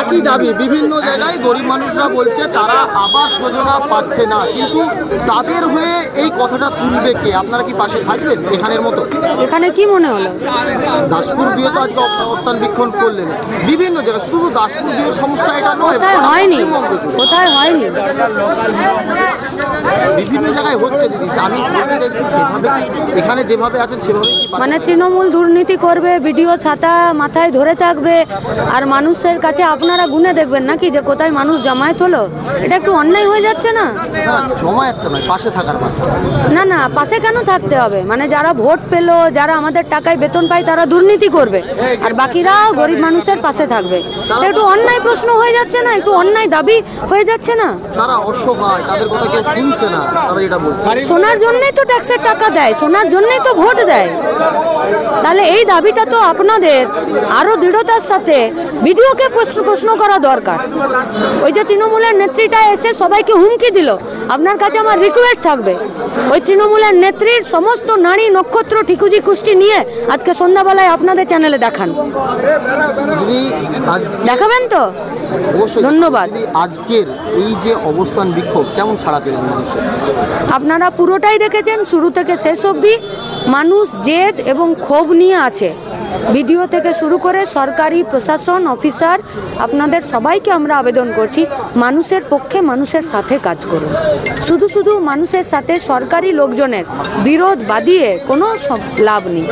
একই দাবি বিভিন্ন জায়গায় গরিব মানুষরা বলছে তারা আবাস যোজনা পাচ্ছে না, কিন্তু তাদের হয়ে এই কথাটা তুলবে কে? আপনারা কি পাশে থাকবেন এখানের মতো? এখানে কি মনে হলো? দাসপুর দিয়ে তো আজকে অবস্থান বিক্ষোভ করলেন বিভিন্ন জায়গায়, শুধু দাসপুর দিয়ে সমস্যা এটা নয়, কোথায় হয়নি, কোথায় হয়নি, বিভিন্ন জায়গায় হচ্ছে দিদি। আমি বলতে চাইছি সেভাবে এখানে যেভাবে আছেন সেভাবেই মানে তৃণমূল দুর্নীতি করবে, ভিডিও ছাতা মাথায় ধরে থাকবে, আর মানুষের কাছে আপনারা গুনে দেখবেন নাকি যে কোথায় মানুষ জমায়েত হলো? এটা একটু অন্যায় হয়ে যাচ্ছে না? জমায়েতটা নয়, পাশে থাকার কথা। না না, পাশে কেন থাকতে হবে? মানে যারা ভোট পেলো, যারা আমাদের টাকায় বেতন পায় তারা দুর্নীতি করবে, আর বাকিরা গরিব মানুষের পাশে থাকবে। এটা একটু অন্যায় প্রশ্ন হয়ে যাচ্ছে না? একটু অন্যায় দাবি হয়ে যাচ্ছে না? তারা অসহায়, তাদের কথা কেউ শুনছে না, তারা এটা বলছে। শোনার জন্যই তো ট্যাক্সের টাকা দেয়, শোনার জন্যই তো ভোট দেয়। তাহলে এই দাবিটা তো আপনাদের আরো দৃঢ়তার সাথে ভিডিওকে প্রশ্ন করা দরকার। ওই যে তৃণমূলের নেত্রীটা এসে সবাইকে হুমকি দিল, আপনার কাছে আমার রিকোয়েস্ট থাকবে ওই তৃণমূলের নেত্রীর সমস্ত নারী নক্ষত্র ঠিকুজি কুষ্টি নিয়ে আজকে সন্ধ্যাবেলায় আপনাদের চ্যানেলে দেখান। দেখাবেন তো? ধন্যবাদ। আজকের এই যে অবস্থান বিক্ষোভ কেমন সাড়া পেলেন মানুষের? আপনারা পুরোটাই দেখেছেন, শুরু থেকে শেষ অবধি মানুষ জেদ এবং ক্ষোভ নিয়ে আছে। ভিডিও থেকে শুরু করে সরকারি প্রশাসন অফিসার, আপনাদের সবাইকে আমরা আবেদন করছি মানুষের পক্ষে মানুষের সাথে কাজ করুন। শুধু মানুষের সাথে সরকারি লোকজনের বিরোধ বাদিয়ে কোনো লাভ নেই।